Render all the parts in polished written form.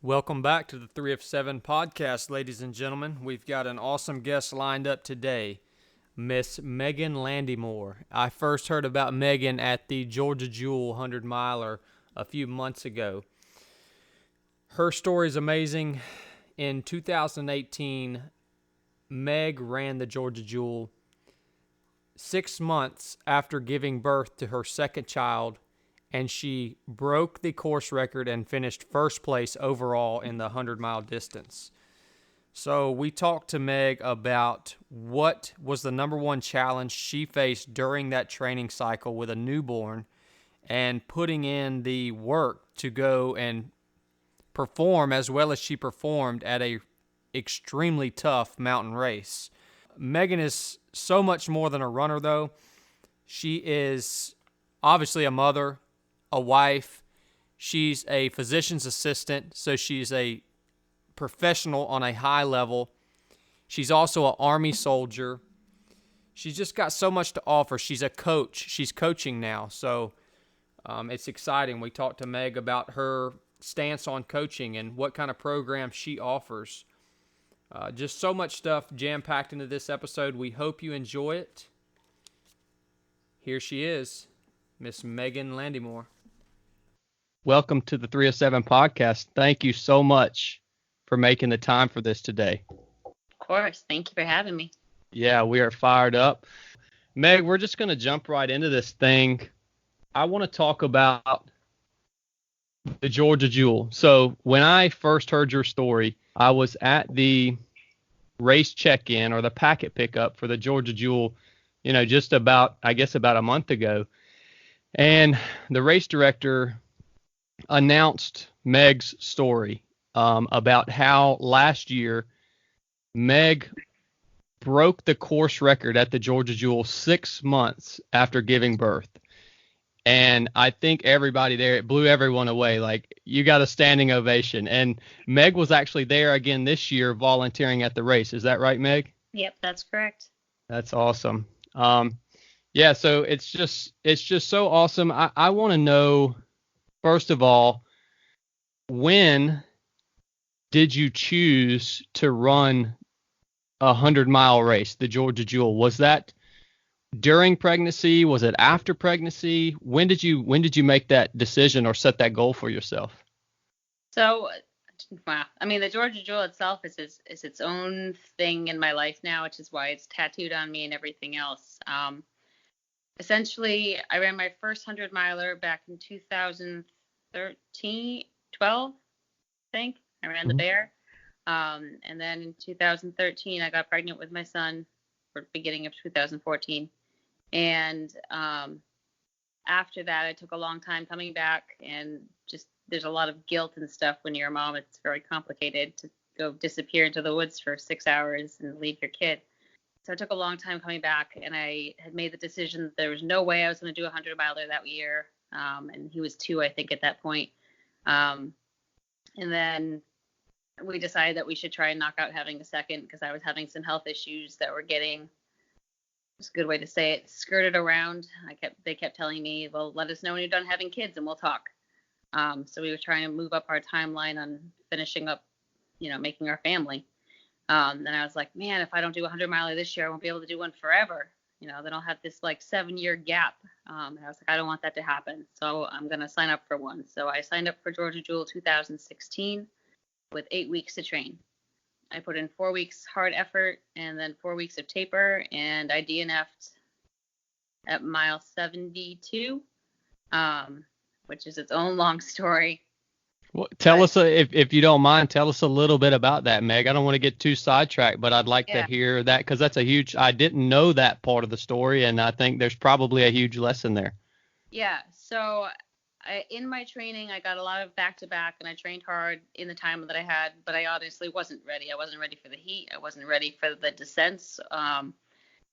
Welcome back to the 3 of 7 podcast, ladies and gentlemen. We've got an awesome guest lined up today, Miss Meghan Landymore. I first heard about Meghan at the Georgia Jewel 100 miler a few months ago. Her story is amazing. In 2018, Meg ran the Georgia Jewel 6 months after giving birth to her second child, and she broke the course record and finished first place overall in the 100-mile distance. So we talked to Meg about what was the number one challenge she faced during that training cycle with a newborn and putting in the work to go and perform as well as she performed at a extremely tough mountain race. Meghan is so much more than a runner, though. She is obviously a mother, a wife. She's a physician's assistant, so she's a professional on a high level. She's also an Army soldier. She's just got so much to offer. She's a coach. She's coaching now, so it's exciting. We talked to Meg about her stance on coaching and what kind of program she offers. Just so much stuff jam-packed into this episode. We hope you enjoy it. Here she is, Miss Meghan Landymore. Welcome to the 307 podcast. Thank you so much for making the time for this today. Of course. Thank you for having me. Yeah, we are fired up. Meg, we're just going to jump right into this thing. I want to talk about the Georgia Jewel. So when I first heard your story, I was at the race check-in or the packet pickup for the Georgia Jewel, just about a month ago. And the race director announced Meg's story about how last year Meg broke the course record at the Georgia Jewel 6 months after giving birth. And I think everybody there, it blew everyone away. Like, you got a standing ovation. And Meg was actually there again this year volunteering at the race. Is that right, Meg? Yep, that's correct. That's awesome. Yeah, so it's just so awesome. I want to know, first of all, when did you choose to run a 100-mile race, the Georgia Jewel? Was that during pregnancy? Was it after pregnancy? When did you make that decision or set that goal for yourself? So, wow. I mean, the Georgia Jewel itself is its own thing in my life now, which is why it's tattooed on me and everything else. Essentially, I ran my first 100-miler back in 12, I think. I ran the Bear. And then in 2013, I got pregnant with my son, or beginning of 2014. And after that, I took a long time coming back, and just there's a lot of guilt and stuff when you're a mom. It's very complicated to go disappear into the woods for 6 hours and leave your kid. So it took a long time coming back, and I had made the decision that there was no way I was going to do a 100-miler that year. And he was 2, I think, at that point. And then we decided that we should try and knock out having a second, because I was having some health issues that were getting, it's a good way to say it, skirted around. They kept telling me, well, let us know when you're done having kids and we'll talk. So we were trying to move up our timeline on finishing up, making our family. Then I was like, man, if I don't do a 100-miler this year, I won't be able to do one forever. Then I'll have this 7-year gap. And I was like, I don't want that to happen. So I'm going to sign up for one. So I signed up for Georgia Jewel 2016 with 8 weeks to train. I put in 4 weeks hard effort and then 4 weeks of taper, and I DNF'd at mile 72, which is its own long story. Well, tell us, if you don't mind, tell us a little bit about that, Meg. I don't want to get too sidetracked, but I'd like to hear that, because that's I didn't know that part of the story, and I think there's probably a huge lesson there. Yeah, so in my training, I got a lot of back-to-back, and I trained hard in the time that I had, but I honestly wasn't ready. I wasn't ready for the heat. I wasn't ready for the descents.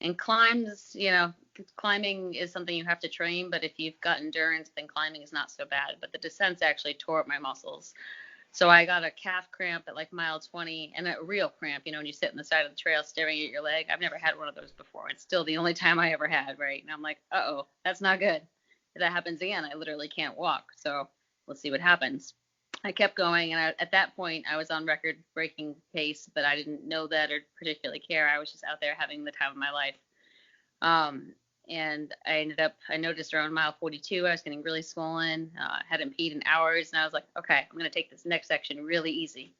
And climbs, climbing is something you have to train, but if you've got endurance, then climbing is not so bad. But the descents actually tore up my muscles. So I got a calf cramp at mile 20, and a real cramp, when you sit on the side of the trail staring at your leg. I've never had one of those before. It's still the only time I ever had, right? And I'm like, uh-oh, that's not good. If that happens again, I literally can't walk. So we'll see what happens. I kept going, and at that point, I was on record-breaking pace, but I didn't know that or particularly care. I was just out there having the time of my life. And I noticed around mile 42, I was getting really swollen. Hadn't peed in hours, and I was like, okay, I'm going to take this next section really easy.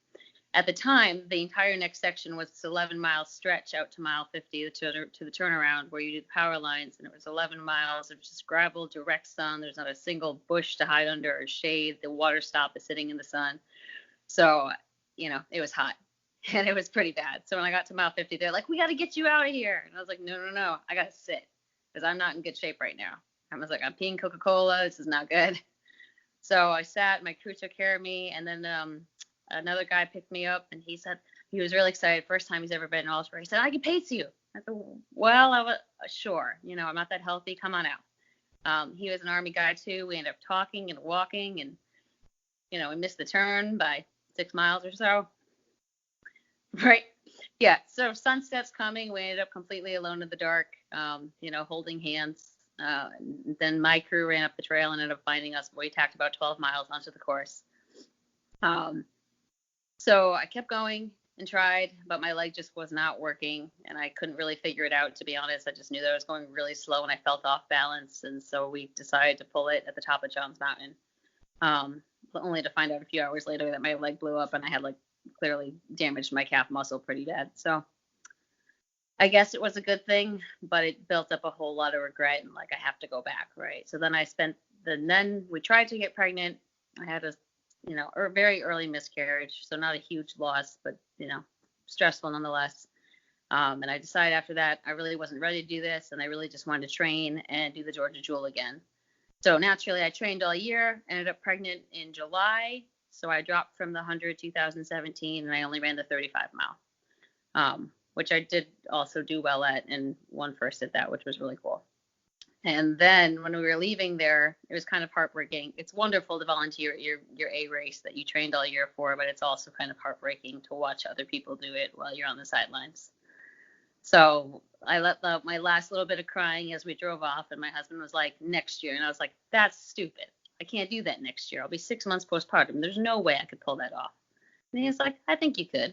At the time, the entire next section was this 11-mile stretch out to mile 50 to the turnaround where you do the power lines, and it was 11 miles of just gravel, direct sun. There's not a single bush to hide under or shade. The water stop is sitting in the sun. So, it was hot, and it was pretty bad. So when I got to mile 50, they're like, we got to get you out of here. And I was like, no, I got to sit because I'm not in good shape right now. I was like, I'm peeing Coca-Cola. This is not good. So I sat, my crew took care of me, and then another guy picked me up, and he said he was really excited. First time he's ever been in Ultra. He said, I can pace you. I said, well, I was sure. I'm not that healthy. Come on out. He was an Army guy, too. We ended up talking and walking, and, we missed the turn by 6 miles or so. Right. Yeah. So sunset's coming. We ended up completely alone in the dark, holding hands. Then my crew ran up the trail and ended up finding us. We tacked about 12 miles onto the course. So I kept going and tried, but my leg just was not working, and I couldn't really figure it out, to be honest. I just knew that I was going really slow, and I felt off balance, and so we decided to pull it at the top of Johns Mountain, only to find out a few hours later that my leg blew up, and I had, clearly damaged my calf muscle pretty bad. So I guess it was a good thing, but it built up a whole lot of regret, and, I have to go back, right? So then then we tried to get pregnant. I had a very early miscarriage, so not a huge loss, but, stressful nonetheless. And I decided after that I really wasn't ready to do this, and I really just wanted to train and do the Georgia Jewel again. So naturally, I trained all year, ended up pregnant in July, so I dropped from the 100 2017, and I only ran the 35 mile, which I did also do well at and won first at that, which was really cool. And then when we were leaving there, it was kind of heartbreaking. It's wonderful to volunteer at your A race that you trained all year for, but it's also kind of heartbreaking to watch other people do it while you're on the sidelines. So I let my last little bit of crying as we drove off, and my husband was like, next year. And I was like, that's stupid. I can't do that next year. I'll be 6 months postpartum. There's no way I could pull that off. And he was like, I think you could.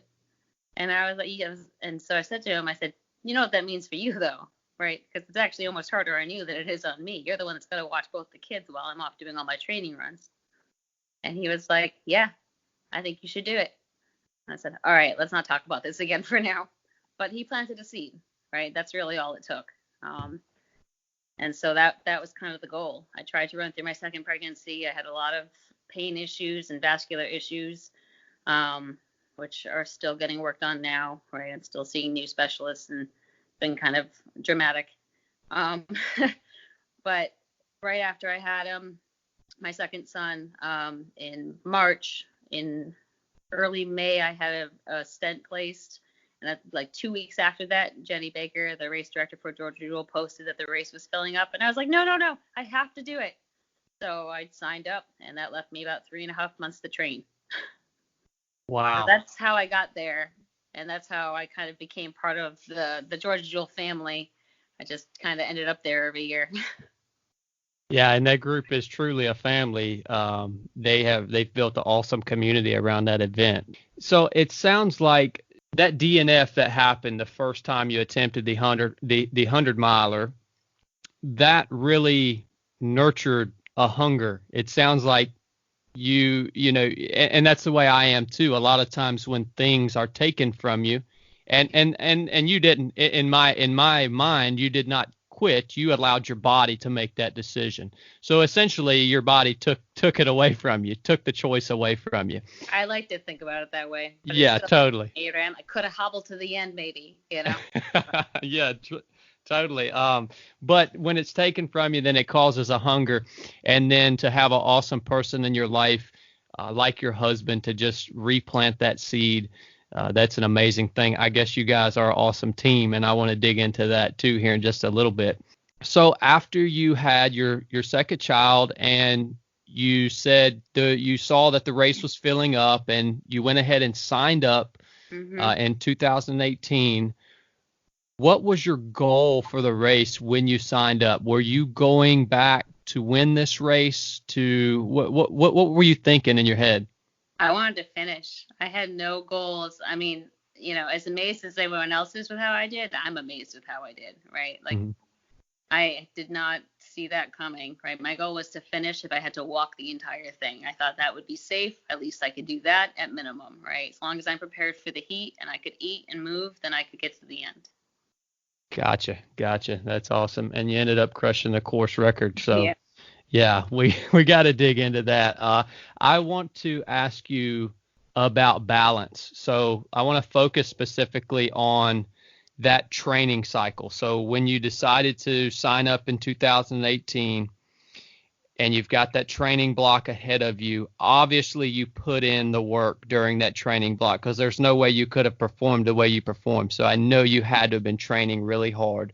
And I was like, yes. And so I said to him, I said, you know what that means for you, though? Right? Because it's actually almost harder on you than it is on me. You're the one that's got to watch both the kids while I'm off doing all my training runs. And he was like, yeah, I think you should do it. I said, all right, let's not talk about this again for now. But he planted a seed, right? That's really all it took. And so that was kind of the goal. I tried to run through my second pregnancy. I had a lot of pain issues and vascular issues, which are still getting worked on now, right? I'm still seeing new specialists and been kind of dramatic. But right after I had my second son, in March, in early May, I had a stent placed. And that, 2 weeks after that, Jenny Baker, the race director for Georgia Jewel, posted that the race was filling up. And I was like, no, I have to do it. So I signed up, and that left me about 3.5 months to train. Wow. So that's how I got there. And that's how I kind of became part of the Georgia Jewel family. I just kind of ended up there every year. Yeah, and that group is truly a family. They've built an awesome community around that event. So it sounds like that DNF that happened the first time you attempted the 100 miler, that really nurtured a hunger. It sounds like you know, and that's the way I am too. A lot of times when things are taken from you, and you didn't, in my mind, you did not quit. You allowed your body to make that decision. So essentially your body took it away from you, took the choice away from you. I like to think about it that way. But yeah, totally. I could have hobbled to the end, maybe, Yeah, totally. But when it's taken from you, then it causes a hunger. And then to have an awesome person in your life, like your husband, to just replant that seed, that's an amazing thing. I guess you guys are an awesome team, and I want to dig into that too here in just a little bit. So after you had your second child, and you said you saw that the race was filling up, and you went ahead and signed up in 2018. What was your goal for the race when you signed up? Were you going back to win this race? What were you thinking in your head? I wanted to finish. I had no goals. I mean, as amazed as everyone else is with how I did, I'm amazed with how I did, right? Like, Mhm. I did not see that coming, right? My goal was to finish if I had to walk the entire thing. I thought that would be safe. At least I could do that at minimum, right? As long as I'm prepared for the heat and I could eat and move, then I could get to the end. Gotcha. That's awesome. And you ended up crushing the course record. So Yeah. yeah, we got to dig into that. I want to ask you about balance. So I want to focus specifically on that training cycle. So when you decided to sign up in 2018 and you've got that training block ahead of you, obviously you put in the work during that training block because there's no way you could have performed the way you performed. So I know you had to have been training really hard.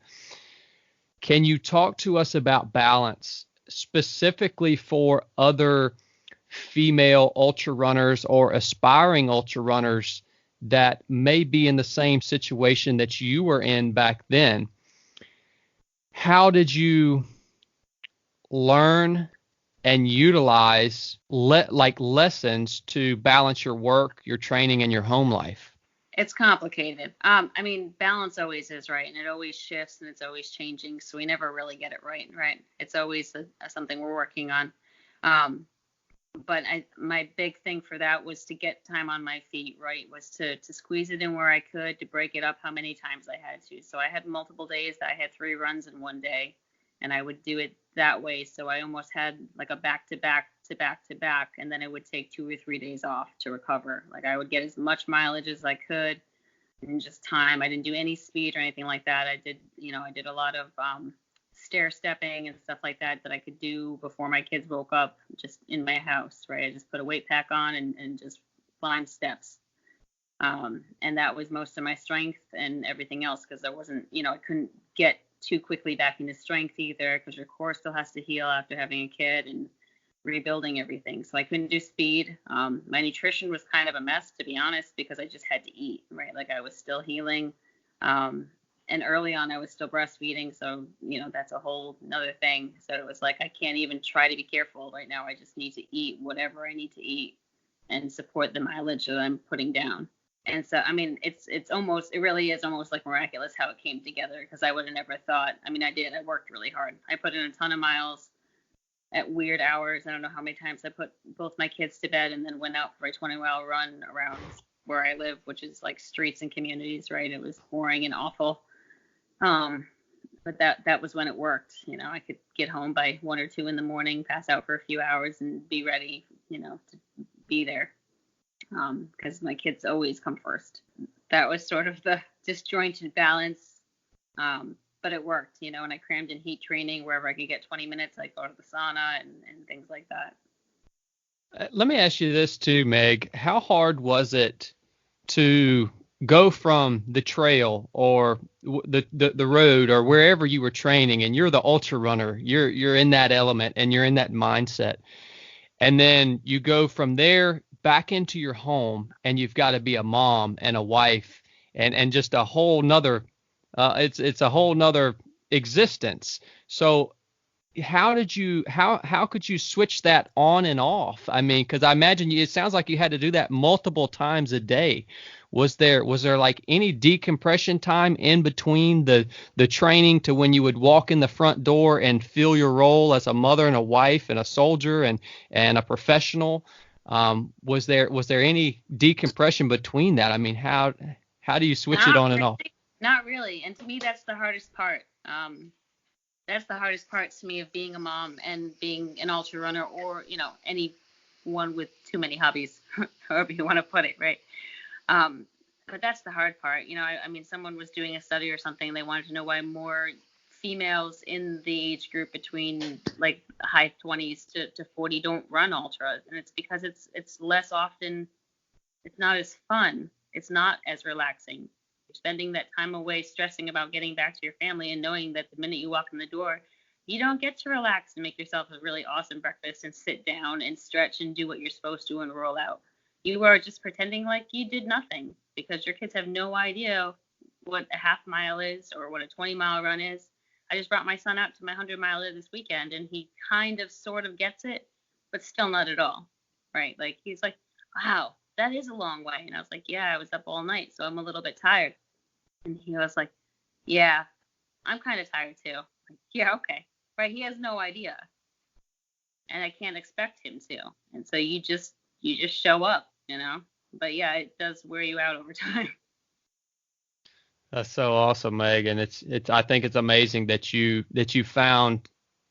Can you talk to us about balance specifically for other female ultra runners or aspiring ultra runners that may be in the same situation that you were in back then? How did you learn and utilize lessons to balance your work, your training, and your home life? It's complicated. I mean, balance always is, right, and it always shifts and it's always changing, so we never really get it right, right? It's always something we're working on. Um, but my big thing for that was to get time on my feet, right? Was to squeeze it in where I could, to break it up how many times I had to. So I had multiple days that I had 3 runs in one day, and I would do it that way. So I almost had like a back to back to back to back, and then it would take 2 or 3 days off to recover. Like I would get as much mileage as I could and just time. I didn't do any speed or anything like that. I did a lot of stair stepping and stuff like that I could do before my kids woke up just in my house, right? I just put a weight pack on and just climb steps. And that was most of my strength and everything else because I wasn't, I couldn't get too quickly back into strength either because your core still has to heal after having a kid and rebuilding everything. So I couldn't do speed. My nutrition was kind of a mess, to be honest, because I just had to eat, right? Like I was still healing. And early on, I was still breastfeeding. So, that's a whole another thing. So it was like, I can't even try to be careful right now. I just need to eat whatever I need to eat and support the mileage that I'm putting down. And so, I mean, it really is almost like miraculous how it came together because I would have never thought. I mean, I worked really hard. I put in a ton of miles at weird hours. I don't know how many times I put both my kids to bed and then went out for a 20-mile run around where I live, which is like streets and communities, right? It was boring and awful. But that was when it worked. I could get home by 1 or 2 in the morning, pass out for a few hours and be ready, to be there. Because my kids always come first. That was sort of the disjointed balance. But it worked, and I crammed in heat training wherever I could get 20 minutes. I go to the sauna and things like that. Let me ask you this too, Meg. How hard was it to go from the trail or the road or wherever you were training, and you're the ultra runner, you're in that element and you're in that mindset, and then you go from there back into your home and you've got to be a mom and a wife and just a whole nother it's a whole nother existence. So how could you switch that on and off? I mean, because I imagine it sounds like you had to do that multiple times a day. Was there like any decompression time in between the training to when you would walk in the front door and feel your role as a mother and a wife and a soldier and a professional? Was there any decompression between that? I mean, how do you switch it on and off? Not really. And to me, that's the hardest part. That's the hardest part to me of being a mom and being an ultra runner or, anyone with too many hobbies, however you want to put it, right? But that's the hard part. I mean, someone was doing a study or something. They wanted to know why more females in the age group between like high 20s to 40 don't run ultras. And it's because it's less often, it's not as fun. It's not as relaxing. You're spending that time away stressing about getting back to your family and knowing that the minute you walk in the door, you don't get to relax and make yourself a really awesome breakfast and sit down and stretch and do what you're supposed to and roll out. You are just pretending like you did nothing because your kids have no idea what a half mile is or what a 20-mile run is. I just brought my son out to my 100-miler this weekend, and he kind of sort of gets it, but still not at all, right? Like he's like, wow, that is a long way. And I was like, yeah, I was up all night, so I'm a little bit tired. And he was like, yeah, I'm kind of tired too. Like, yeah, okay. Right. He has no idea. And I can't expect him to. And so you just show up, you know. But yeah, it does wear you out over time. That's so awesome, Megan. It's I think it's amazing that you found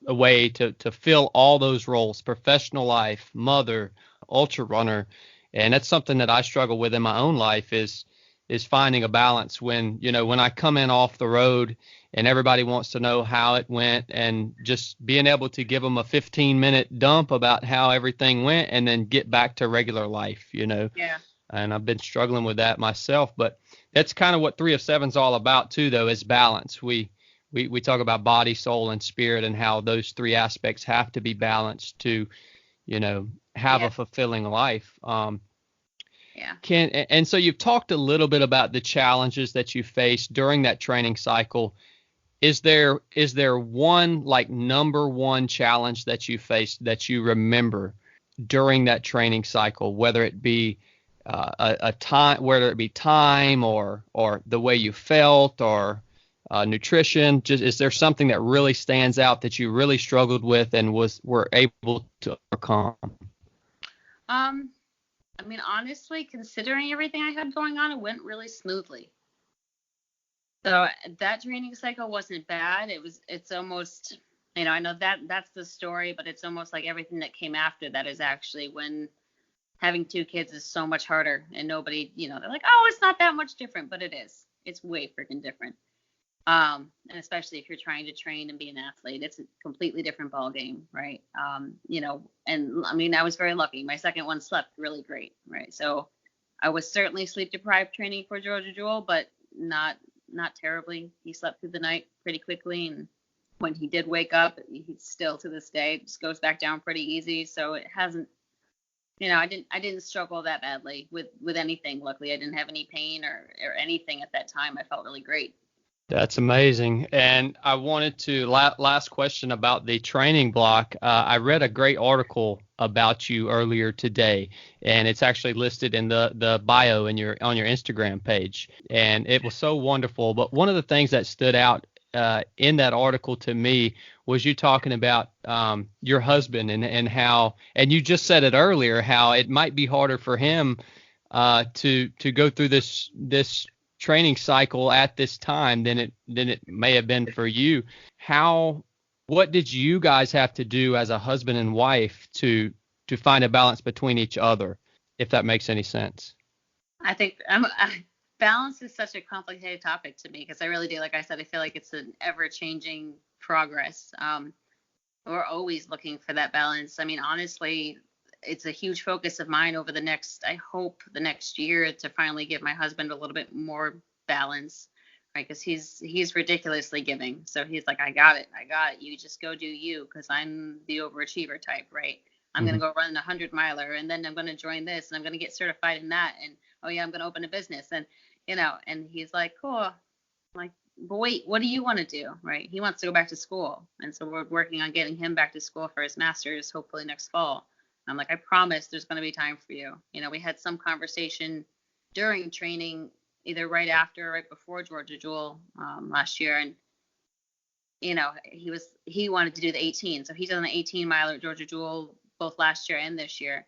a way to fill all those roles: professional life, mother, ultra runner. And that's something that I struggle with in my own life is finding a balance when, when I come in off the road and everybody wants to know how it went, and just being able to give them a 15-minute dump about how everything went and then get back to regular life. Yeah. And I've been struggling with that myself, but that's kind of what 3 of 7's all about too, though, is balance. We talk about body, soul, and spirit, and how those three aspects have to be balanced to, have Yeah. a fulfilling life. Yeah. And so you've talked a little bit about the challenges that you faced during that training cycle. Is there one, like, number one challenge that you faced that you remember during that training cycle, whether it be a time, whether it be time or the way you felt, or nutrition? Just, is there something that really stands out that you really struggled with and were able to overcome? I mean, honestly, considering everything I had going on, it went really smoothly. So that training cycle wasn't bad. It's almost, I know that's the story, but it's almost like everything that came after that is actually when having two kids is so much harder, and nobody, they're like, oh, it's not that much different, but it is. It's way freaking different. And especially if you're trying to train and be an athlete, it's a completely different ball game, right? And I mean, I was very lucky. My second one slept really great, right? So I was certainly sleep deprived training for Georgia Jewel, but not terribly. He slept through the night pretty quickly, and when he did wake up, he's still to this day just goes back down pretty easy. So it hasn't, I didn't struggle that badly with anything. Luckily, I didn't have any pain or anything at that time. I felt really great. That's amazing. And I wanted to, last question about the training block. I read a great article about you earlier today, and it's actually listed in the bio on your Instagram page. And it was so wonderful. But one of the things that stood out in that article to me was you talking about your husband, and how, and you just said it earlier, how it might be harder for him to go through this training cycle at this time than it may have been for you. What did you guys have to do as a husband and wife to find a balance between each other, if that makes any sense? I think balance is such a complicated topic to me, because I really do, like I said, I feel like it's an ever-changing progress. We're always looking for that balance. I mean, honestly, it's a huge focus of mine over I hope the next year, to finally give my husband a little bit more balance, right? Because he's ridiculously giving. So he's like, I got it. You just go do you, because I'm the overachiever type, right? I'm going to go run a 100-miler, and then I'm going to join this, and I'm going to get certified in that. And, oh yeah, I'm going to open a business. And, and he's like, cool. I'm like, but wait, what do you want to do? Right? He wants to go back to school. And so we're working on getting him back to school for his master's, hopefully next fall. I'm like, I promise there's going to be time for you. We had some conversation during training, either right after or right before Georgia Jewel last year. And, he wanted to do the 18. So he's done the 18-miler at Georgia Jewel both last year and this year.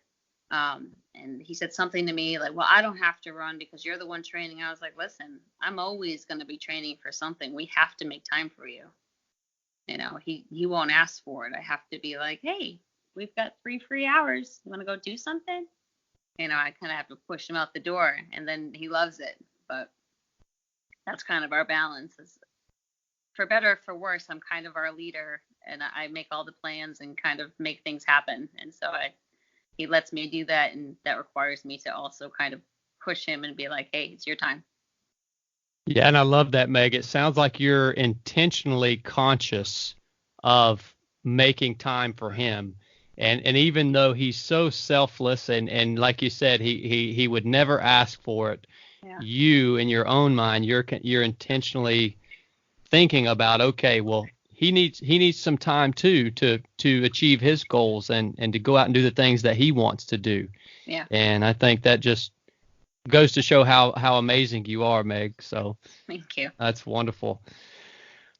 And he said something to me like, well, I don't have to run because you're the one training. I was like, listen, I'm always going to be training for something. We have to make time for you. He won't ask for it. I have to be like, hey, we've got 3 free hours. You want to go do something? I kind of have to push him out the door, and then he loves it. But that's kind of our balance. Is, for better or for worse, I'm kind of our leader, and I make all the plans and kind of make things happen. And so he lets me do that, and that requires me to also kind of push him and be like, hey, it's your time. Yeah, and I love that, Meg. It sounds like you're intentionally conscious of making time for him. And even though he's so selfless, and like you said, he would never ask for it, Yeah. you, in your own mind, you're intentionally thinking about, okay, well, he needs some time too to achieve his goals and to go out and do the things that he wants to do. Yeah. And I think that just goes to show how amazing you are, Meg. So Thank you. that's wonderful.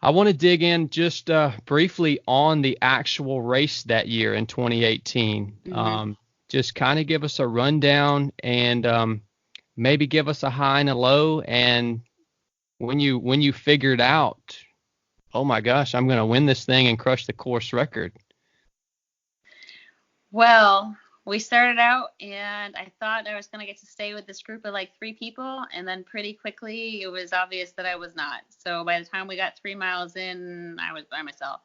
I want to dig in just briefly on the actual race that year in 2018. Just kind of give us a rundown and maybe give us a high and a low. And when you figured out, oh my gosh, I'm going to win this thing and crush the course record. Well, we started out and I thought I was going to get to stay with this group of like 3 people. And then pretty quickly it was obvious that I was not. So by the time we got 3 miles in, I was by myself.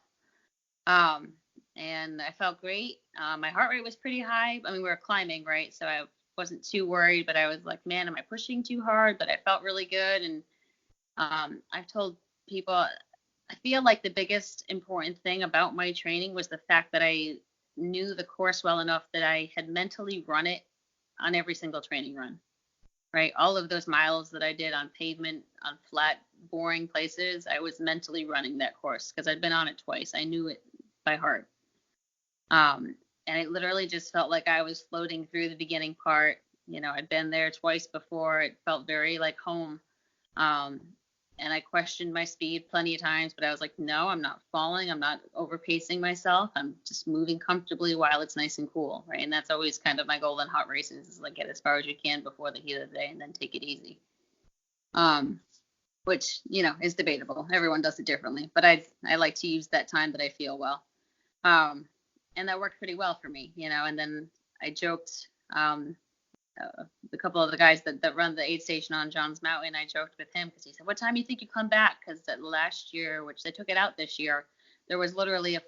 And I felt great. My heart rate was pretty high. I mean, we were climbing, right? So I wasn't too worried, but I was like, man, am I pushing too hard? But I felt really good. And I've told people, I feel like the biggest important thing about my training was the fact that I knew the course well enough that I had mentally run it on every single training run, right? All of those miles that I did on pavement, on flat, boring places, I was mentally running that course because I'd been on it twice. I knew it by heart. And it literally just felt like I was floating through the beginning part. You know, I'd been there twice before. It felt very like home. And I questioned my speed plenty of times, but I was like, no, I'm not falling. I'm not overpacing myself. I'm just moving comfortably while it's nice and cool, right? And that's always kind of my goal in hot races is like get as far as you can before the heat of the day and then take it easy. Which, you know, is debatable. Everyone does it differently, but I like to use that time that I feel well. And that worked pretty well for me, you know, and then I joked, a couple of the guys that run the aid station on Johns Mountain, I joked with him because he said, what time do you think you come back? Because last year, which they took it out this year, there was literally a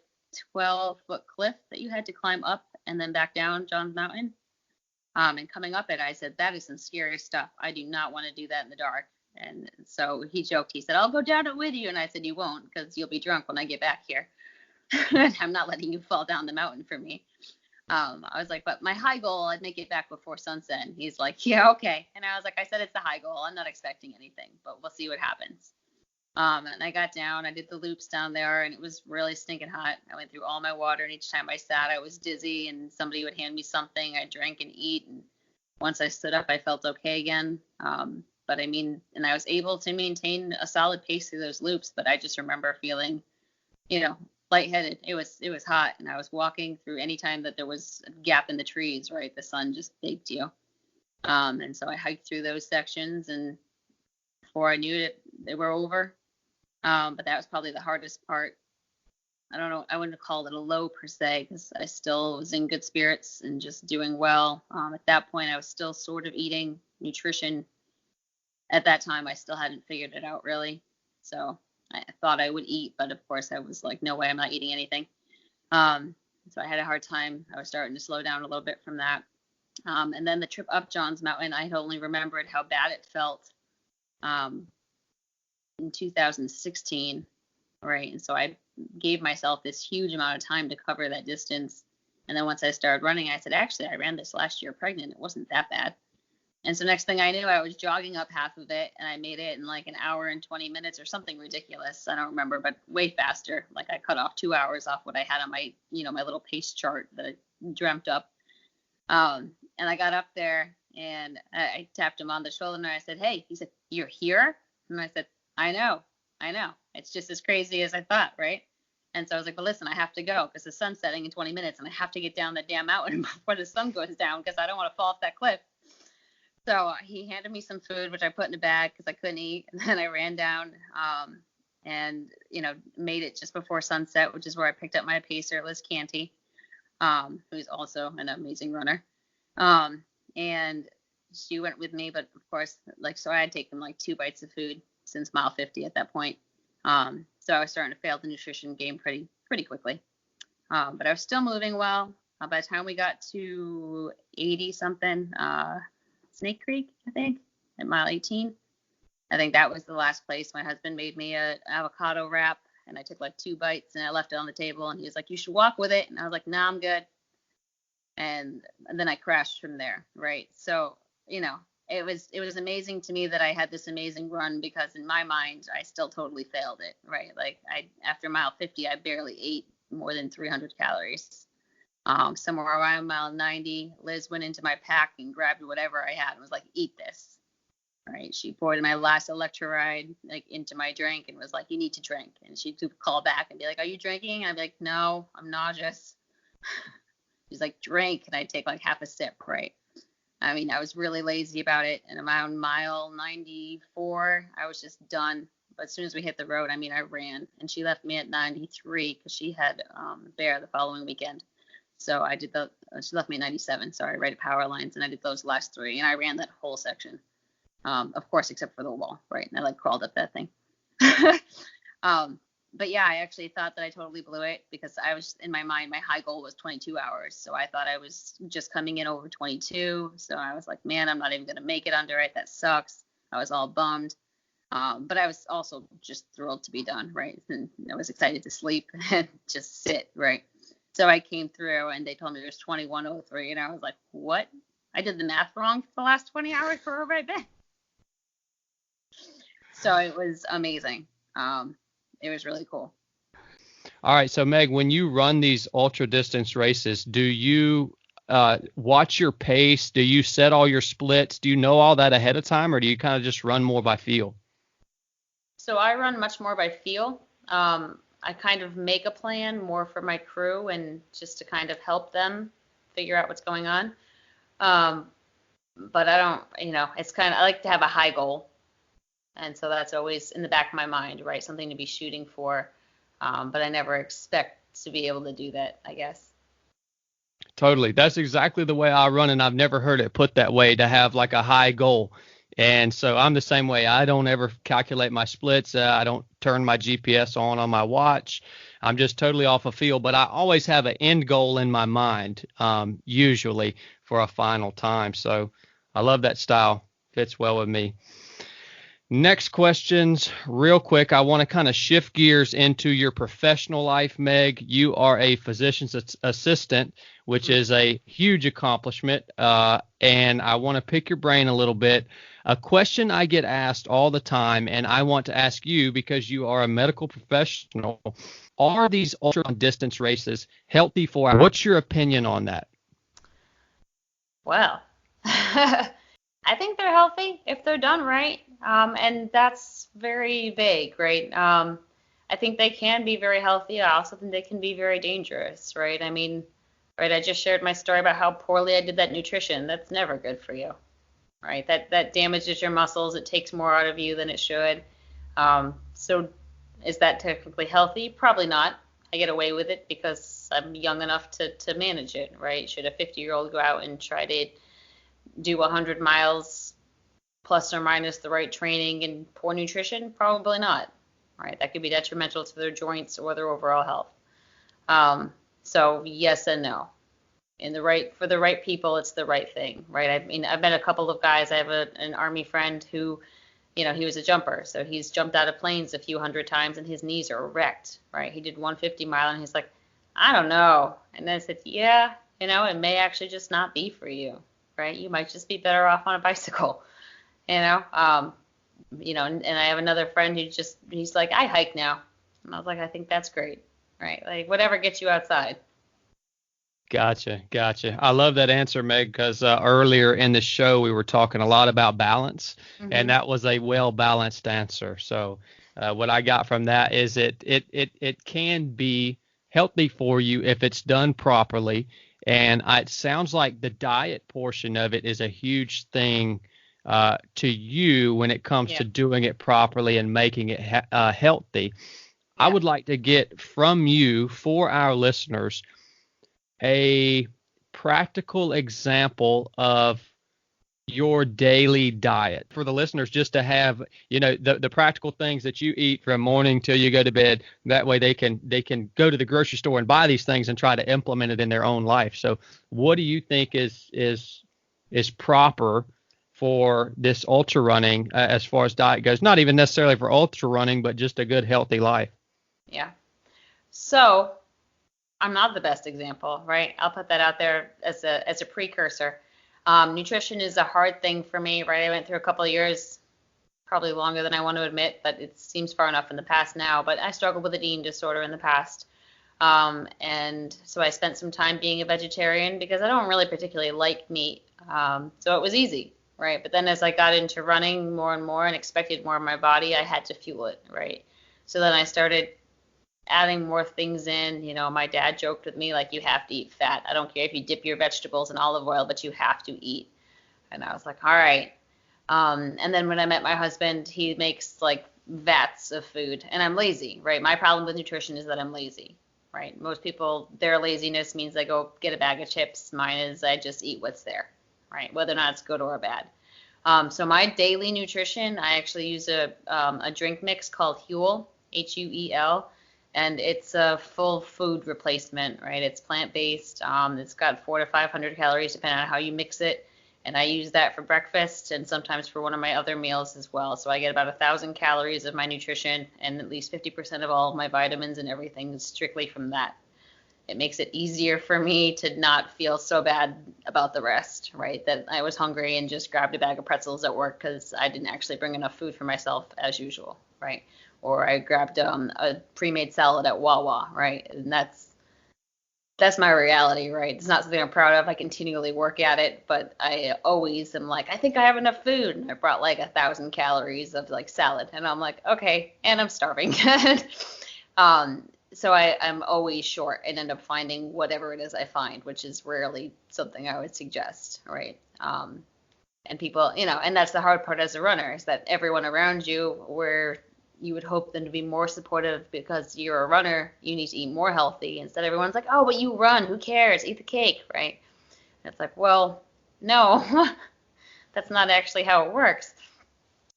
12-foot cliff that you had to climb up and then back down Johns Mountain. And coming up it, I said, that is some scary stuff. I do not want to do that in the dark. And so he joked, he said, I'll go down it with you. And I said, you won't because you'll be drunk when I get back here. I'm not letting you fall down the mountain for me. I was like, but my high goal, I'd make it back before sunset. And he's like, yeah, okay. And I was like, I said, it's a high goal. I'm not expecting anything, but we'll see what happens. And I got down, I did the loops down there and it was really stinking hot. I went through all my water and each time I sat, I was dizzy and somebody would hand me something. I drank and eat. And once I stood up, I felt okay again. But I mean, and I was able to maintain a solid pace through those loops, but I just remember feeling, you know, lightheaded. It was hot and I was walking through any time that there was a gap in the trees, right? The sun just baked you. And so I hiked through those sections and before I knew it, they were over. But that was probably the hardest part. I don't know. I wouldn't call it a low per se because I still was in good spirits and just doing well. At that point, I was still sort of eating nutrition. At that time, I still hadn't figured it out really. So I thought I would eat, but of course I was like, no way, I'm not eating anything. So I had a hard time. I was starting to slow down a little bit from that. And then the trip up Johns Mountain, I had only remembered how bad it felt in 2016, right? And so I gave myself this huge amount of time to cover that distance. And then once I started running, I said, actually, I ran this last year pregnant. It wasn't that bad. And so next thing I knew, I was jogging up half of it and I made it in like an hour and 20 minutes or something ridiculous. I don't remember, but way faster. Like I cut off 2 hours off what I had on my, you know, my little pace chart that I dreamt up. And I got up there and I tapped him on the shoulder and I said, hey, he said, you're here? And I said, I know. It's just as crazy as I thought, right? And so I was like, well, listen, I have to go because the sun's setting in 20 minutes and I have to get down the damn mountain before the sun goes down because I don't want to fall off that cliff. So he handed me some food, which I put in a bag because I couldn't eat. And then I ran down and, you know, made it just before sunset, which is where I picked up my pacer, Liz Canty, who's also an amazing runner. And she went with me. But, of course, like, so I had taken like 2 bites of food since mile 50 at that point. So I was starting to fail the nutrition game pretty quickly. But I was still moving well. By the time we got to 80-something, Snake Creek, I think, at mile 18. I think that was the last place. My husband made me an avocado wrap, and I took like 2 bites, and I left it on the table, and he was like, you should walk with it. And I was like, nah, I'm good. And then I crashed from there, right? So, you know, it was amazing to me that I had this amazing run, because in my mind I still totally failed it, right? Like after mile 50 I barely ate more than 300 calories. Somewhere around mile 90, Liz went into my pack and grabbed whatever I had and was like, "Eat this." Right? She poured my last electrolyte like into my drink and was like, "You need to drink." And she'd call back and be like, "Are you drinking?" I'd be like, "No, I'm nauseous." She's like, "Drink," and I'd take like half a sip, right? I mean, I was really lazy about it. And around mile 94, I was just done. But as soon as we hit the road, I mean, I ran. And she left me at 93 because she had Bear the following weekend. So she left me at 97. So I ran power lines and I did those last three. And I ran that whole section, of course, except for the wall, right? And I like crawled up that thing. But yeah, I actually thought that I totally blew it, because I was, in my mind, my high goal was 22 hours. So I thought I was just coming in over 22. So I was like, man, I'm not even going to make it under it. That sucks. I was all bummed. But I was also just thrilled to be done, right? And I was excited to sleep and just sit, right? So I came through and they told me it was 21:03. And I was like, what? I did the math wrong for the last 20 hours for my bed. So it was amazing. It was really cool. All right, so Meg, when you run these ultra distance races, do you watch your pace? Do you set all your splits? Do you know all that ahead of time, or do you kind of just run more by feel? So I run much more by feel. I kind of make a plan more for my crew and just to kind of help them figure out what's going on. But I don't, it's kind of, I like to have a high goal. And so that's always in the back of my mind, right? Something to be shooting for. But I never expect to be able to do that, I guess. Totally. That's exactly the way I run, and I've never heard it put that way, to have like a high goal. And so I'm the same way. I don't ever calculate my splits. I don't turn my GPS on my watch. I'm just totally off a feel, but I always have an end goal in my mind, usually for a final time. So I love that style. Fits well with me. Next questions, real quick. I want to kind of shift gears into your professional life, Meg. You are a physician's assistant, which is a huge accomplishment, and I want to pick your brain a little bit. A question I get asked all the time, and I want to ask you because you are a medical professional, are these ultra distance races healthy for us? What's your opinion on that? Well, I think they're healthy if they're done right. And that's very vague, right? I think they can be very healthy. I also think they can be very dangerous, right? I mean, right, I just shared my story about how poorly I did that nutrition. That's never good for you, right? That damages your muscles. It takes more out of you than it should. So is that technically healthy? Probably not. I get away with it because I'm young enough to manage it, right? Should a 50-year-old go out and try to do 100 miles plus or minus the right training and poor nutrition? Probably not, right? That could be detrimental to their joints or their overall health. So yes and no. For the right people, it's the right thing, right? I mean, I've met a couple of guys. I have an Army friend who, he was a jumper, so he's jumped out of planes a few hundred times and his knees are wrecked, right? He did 150 mile and he's like, I don't know. And I said, yeah, it may actually just not be for you, right? You might just be better off on a bicycle, and I have another friend he's like, I hike now. And I was like, I think that's great, right? Like whatever gets you outside. Gotcha. I love that answer, Meg, because earlier in the show we were talking a lot about balance, and that was a well-balanced answer. So what I got from that is it can be healthy for you if it's done properly, and it sounds like the diet portion of it is a huge thing to you when it comes to doing it properly and making it healthy. I would like to get from you, for our listeners, a practical example of your daily diet for the listeners, just to have the practical things that you eat from morning till you go to bed. That way they can go to the grocery store and buy these things and try to implement it in their own life. So what do you think is proper for this ultra running as far as diet goes? Not even necessarily for ultra running, but just a good healthy life. Yeah. So I'm not the best example, right? I'll put that out there as a precursor. Nutrition is a hard thing for me, right? I went through a couple of years, probably longer than I want to admit, but it seems far enough in the past now. But I struggled with an eating disorder in the past. And so I spent some time being a vegetarian because I don't really particularly like meat. So it was easy, right? But then as I got into running more and more and expected more of my body, I had to fuel it, right? So then I started adding more things in. You know, my dad joked with me, like, you have to eat fat. I don't care if you dip your vegetables in olive oil, but you have to eat. And I was like, all right. And then when I met my husband, he makes like vats of food, and I'm lazy, right? My problem with nutrition is that I'm lazy, right? Most people, their laziness means they go get a bag of chips. Mine is I just eat what's there, right? Whether or not it's good or bad. So my daily nutrition, I actually use a drink mix called Huel, Huel, and it's a full food replacement, right? It's plant-based. It's got 400 to 500 calories depending on how you mix it. And I use that for breakfast and sometimes for one of my other meals as well. So I get about 1,000 calories of my nutrition and at least 50% of all of my vitamins and everything is strictly from that. It makes it easier for me to not feel so bad about the rest, right? That I was hungry and just grabbed a bag of pretzels at work because I didn't actually bring enough food for myself as usual, right? Or I grabbed a pre-made salad at Wawa, right? And that's my reality, right? It's not something I'm proud of. I continually work at it, but I always am like, I think I have enough food. And I brought like 1,000 calories of like salad. And I'm like, okay, and I'm starving. So I'm always short and end up finding whatever it is I find, which is rarely something I would suggest, right? And people, you know, and that's the hard part as a runner is that everyone around you, where you would hope them to be more supportive because you're a runner, you need to eat more healthy. Instead, everyone's like, oh, but you run, who cares? Eat the cake, right? And it's like, well, no, that's not actually how it works.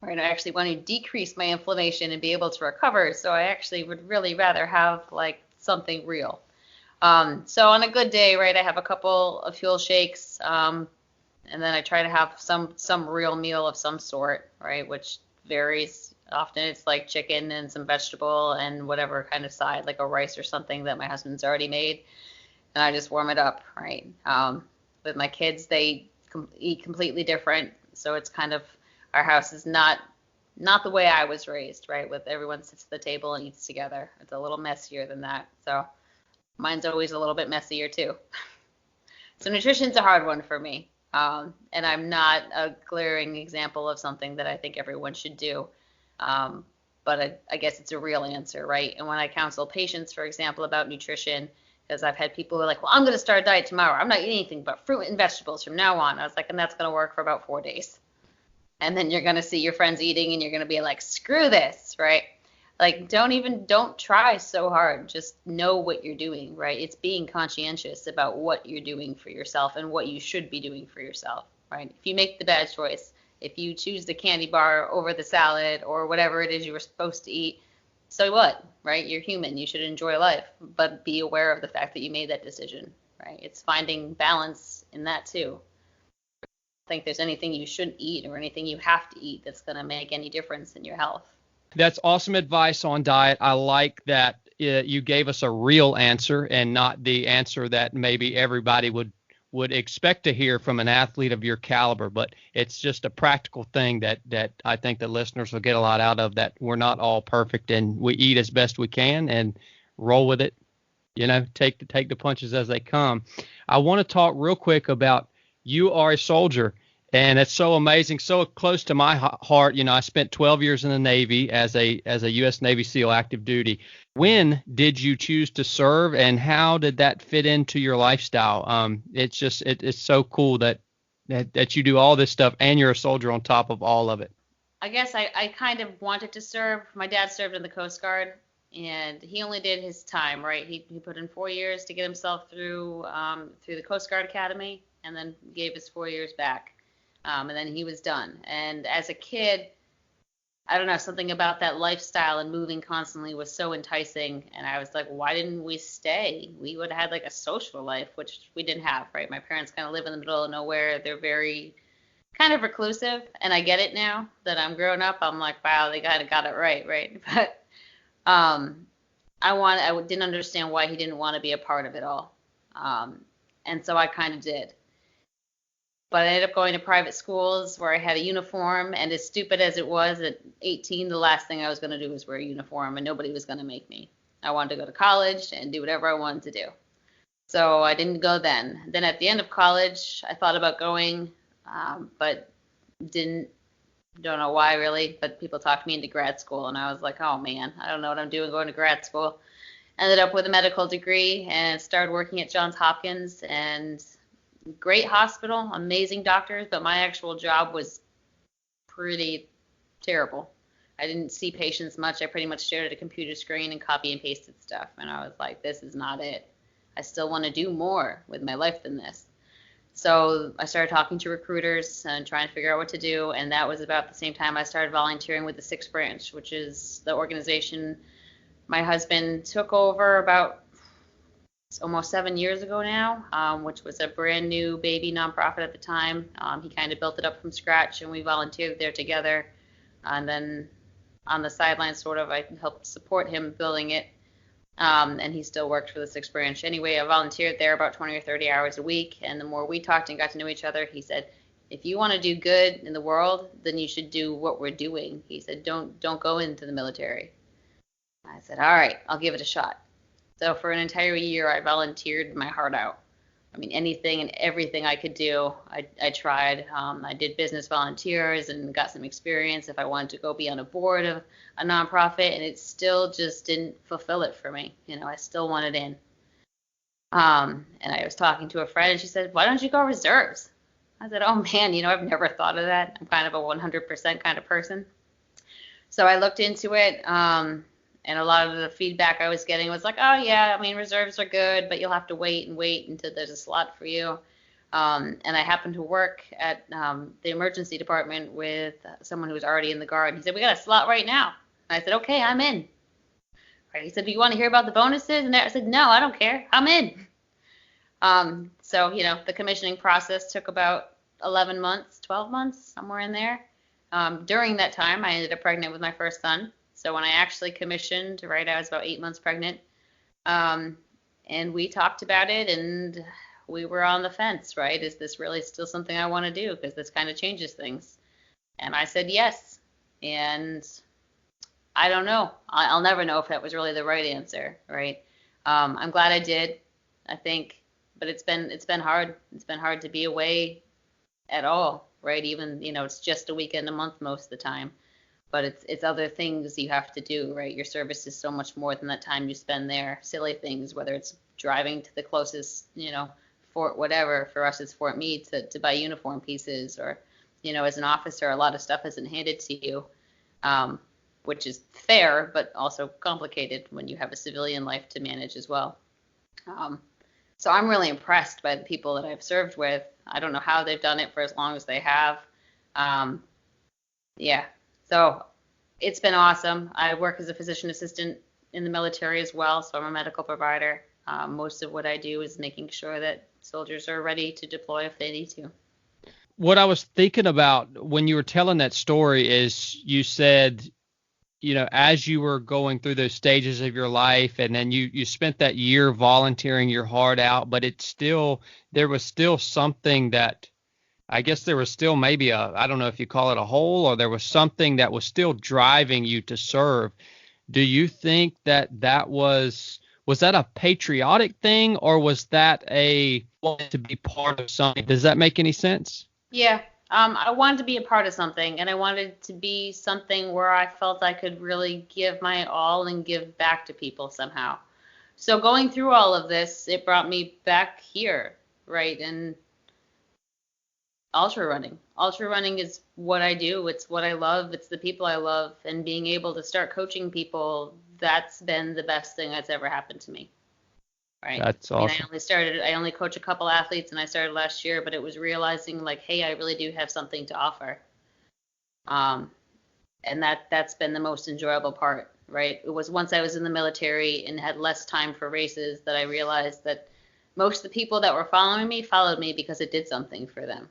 Right? I actually want to decrease my inflammation and be able to recover. So I actually would really rather have like something real. So on a good day, right, I have a couple of fuel shakes, and then I try to have some real meal of some sort, right, which varies. Often it's like chicken and some vegetable and whatever kind of side, like a rice or something that my husband's already made, and I just warm it up, right? With my kids, they eat completely different, so it's kind of our house is not the way I was raised, right? With everyone sits at the table and eats together. It's a little messier than that, so mine's always a little bit messier too. So nutrition's a hard one for me, and I'm not a glaring example of something that I think everyone should do. But I guess it's a real answer, right? And when I counsel patients, for example, about nutrition, because I've had people who are like, well, I'm going to start a diet tomorrow. I'm not eating anything but fruit and vegetables from now on. I was like, and that's going to work for about 4 days. And then you're going to see your friends eating and you're going to be like, screw this, right? Like, don't try so hard. Just know what you're doing, right? It's being conscientious about what you're doing for yourself and what you should be doing for yourself, right? If you make the bad choice, if you choose the candy bar over the salad or whatever it is you were supposed to eat, so what, right? You're human. You should enjoy life, but be aware of the fact that you made that decision, right? It's finding balance in that too. I don't think there's anything you shouldn't eat or anything you have to eat that's going to make any difference in your health. That's awesome advice on diet. I like that you gave us a real answer and not the answer that maybe everybody would expect to hear from an athlete of your caliber, but it's just a practical thing that I think the listeners will get a lot out of, that we're not all perfect and we eat as best we can and roll with it, you know, take the punches as they come. I want to talk real quick about you are a soldier, and it's so amazing, so close to my heart. You know, I spent 12 years in the Navy as a U.S. Navy SEAL active duty. When did you choose to serve, and how did that fit into your lifestyle? It's just it's so cool that you do all this stuff and you're a soldier on top of all of it. I guess I kind of wanted to serve. My dad served in the Coast Guard, and he only did his time, right? He put in 4 years to get himself through the Coast Guard Academy, and then gave his 4 years back, and then he was done. And as a kid, I don't know, something about that lifestyle and moving constantly was so enticing, and I was like, why didn't we stay? We would have had like a social life, which we didn't have, right? My parents kind of live in the middle of nowhere. They're very kind of reclusive, and I get it now that I'm grown up. I'm like, wow, they kind of got it right? But I didn't understand why he didn't want to be a part of it all, and so I kind of did. But I ended up going to private schools where I had a uniform, and as stupid as it was at 18, the last thing I was going to do was wear a uniform, and nobody was going to make me. I wanted to go to college and do whatever I wanted to do. So I didn't go then. Then at the end of college, I thought about going, but don't know why really, but people talked me into grad school, and I was like, oh man, I don't know what I'm doing going to grad school. Ended up with a medical degree and started working at Johns Hopkins, and great hospital, amazing doctors, but my actual job was pretty terrible. I didn't see patients much. I pretty much stared at a computer screen and copy and pasted stuff, and I was like, this is not it. I still want to do more with my life than this. So I started talking to recruiters and trying to figure out what to do, and that was about the same time I started volunteering with the 6th Branch, which is the organization my husband took over about almost 7 years ago now, which was a brand new baby nonprofit at the time. He kind of built it up from scratch, and we volunteered there together. And then on the sidelines, sort of, I helped support him building it. And he still worked for the 6th Branch. Anyway, I volunteered there about 20 or 30 hours a week. And the more we talked and got to know each other, he said, if you want to do good in the world, then you should do what we're doing. He said, don't go into the military. I said, all right, I'll give it a shot. So for an entire year, I volunteered my heart out. I mean, anything and everything I could do, I tried. I did business volunteers and got some experience if I wanted to go be on a board of a nonprofit, and it still just didn't fulfill it for me. You know, I still wanted in. And I was talking to a friend, and she said, why don't you go reserves? I said, oh man, you know, I've never thought of that. I'm kind of a 100% kind of person. So I looked into it. And a lot of the feedback I was getting was like, oh, yeah, I mean, reserves are good, but you'll have to wait until there's a slot for you. And I happened to work at the emergency department with someone who was already in the Guard. He said, we got a slot right now. And I said, okay, I'm in. Right. He said, do you want to hear about the bonuses? And I said, no, I don't care. I'm in. So, you know, the commissioning process took about 11 months, 12 months, somewhere in there. During that time, I ended up pregnant with my first son. So when I actually commissioned, right, I was about 8 months pregnant, and we talked about it, and we were on the fence, right? Is this really still something I want to do? Because this kind of changes things. And I said yes, and I don't know. I'll never know if that was really the right answer, right? I'm glad I did, I think, but it's been hard. It's been hard to be away at all, right? Even, you know, it's just a weekend a month most of the time. But it's other things you have to do, right? Your service is so much more than that time you spend there. Silly things, whether it's driving to the closest, you know, fort whatever. For us, it's Fort Meade to buy uniform pieces, or, you know, as an officer, a lot of stuff isn't handed to you, which is fair, but also complicated when you have a civilian life to manage as well. So I'm really impressed by the people that I've served with. I don't know how they've done it for as long as they have. Yeah. So it's been awesome. I work as a physician assistant in the military as well, so I'm a medical provider. Most of what I do is making sure that soldiers are ready to deploy if they need to. What I was thinking about when you were telling that story is you said, you know, as you were going through those stages of your life, and then you spent that year volunteering your heart out, but there was still something that, I guess there was still maybe I don't know if you call it a hole, or there was something that was still driving you to serve. Do you think that was that a patriotic thing, or was that a wanted to be part of something? Does that make any sense? Yeah. I wanted to be a part of something, and I wanted to be something where I felt I could really give my all and give back to people somehow. So going through all of this, it brought me back here, right? And ultrarunning. Ultrarunning is what I do. It's what I love. It's the people I love. And being able to start coaching people, that's been the best thing that's ever happened to me. Right. That's awesome. I mean, I only coach a couple athletes, and I started last year, but it was realizing like, hey, I really do have something to offer. And that's been the most enjoyable part, right? It was once I was in the military and had less time for races that I realized that most of the people that were following me followed me because it did something for them.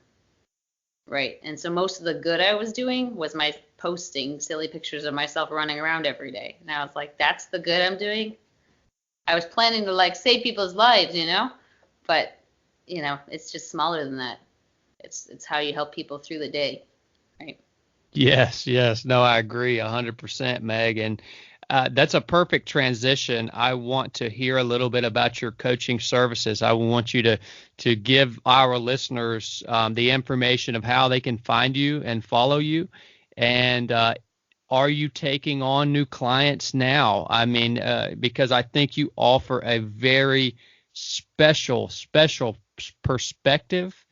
Right. And so most of the good I was doing was my posting silly pictures of myself running around every day. And I was like, that's the good I'm doing. I was planning to like save people's lives, you know, but, you know, it's just smaller than that. it's how you help people through the day, right? Yes, yes. No, I agree 100%, Meg. And that's a perfect transition. I want to hear a little bit about your coaching services. I want you to give our listeners the information of how they can find you and follow you. And are you taking on new clients now? I mean, because I think you offer a very special perspective,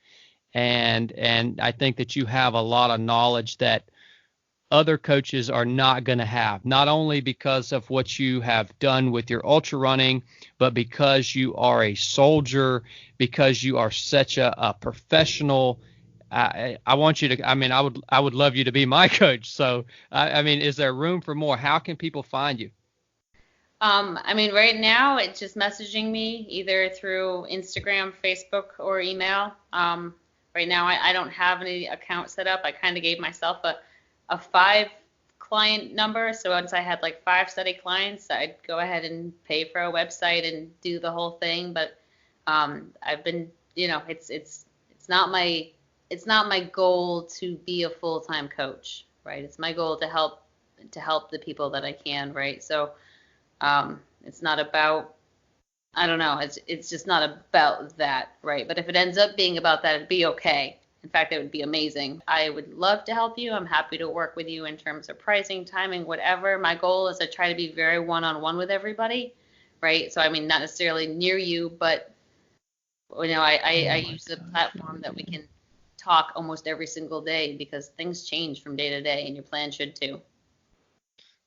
and I think that you have a lot of knowledge that other coaches are not going to have, not only because of what you have done with your ultra running, but because you are a soldier, because you are such a professional. I want you to, I mean, I would love you to be my coach. So, I mean, is there room for more? How can people find you? I mean, right now it's just messaging me either through Instagram, Facebook, or email. Right now I don't have any account set up. I kind of gave myself a 5 client number. So once I had like 5 steady clients, I'd go ahead and pay for a website and do the whole thing. But I've been, it's not my goal to be a full-time coach, right? It's my goal to help the people that I can, right? So it's not about, I don't know, it's just not about that, right? But if it ends up being about that, it'd be okay. In fact, it would be amazing. I would love to help you. I'm happy to work with you in terms of pricing, timing, whatever. My goal is to try to be very one-on-one with everybody, right? So I mean, not necessarily near you, but I use the platform that we can talk almost every single day because things change from day to day, and your plan should too.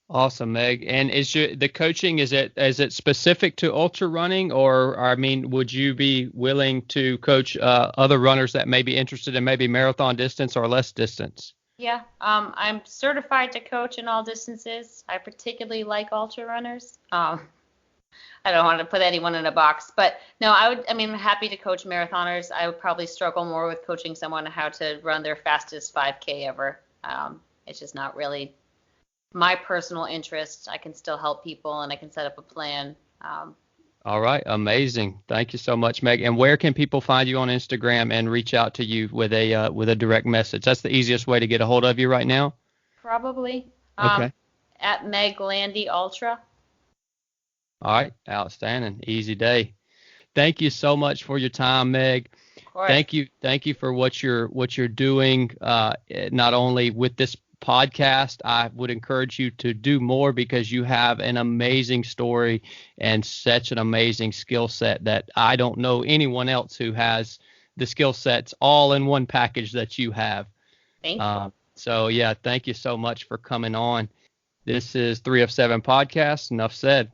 Awesome, Meg. And the coaching, is it specific to ultra running, or I mean, would you be willing to coach other runners that may be interested in maybe marathon distance or less distance? Yeah, I'm certified to coach in all distances. I particularly like ultra runners. I don't want to put anyone in a box, but no, I mean, I'm happy to coach marathoners. I would probably struggle more with coaching someone how to run their fastest 5K ever. It's just not really my personal interest. I can still help people and I can set up a plan. All right, amazing. Thank you so much, Meg. And where can people find you on Instagram and reach out to you with a direct message? That's the easiest way to get a hold of you right now. Probably Okay. at Meg Landy Ultra. All right, outstanding. Easy day. Thank you so much for your time, Meg. Of course. Thank you for what you're doing. Not only with this podcast, I would encourage you to do more because you have an amazing story and such an amazing skill set that I don't know anyone else who has the skill sets all in one package that you have. Thank you. So yeah, thank you so much for coming on. This is 3 of 7 podcast. Enough said.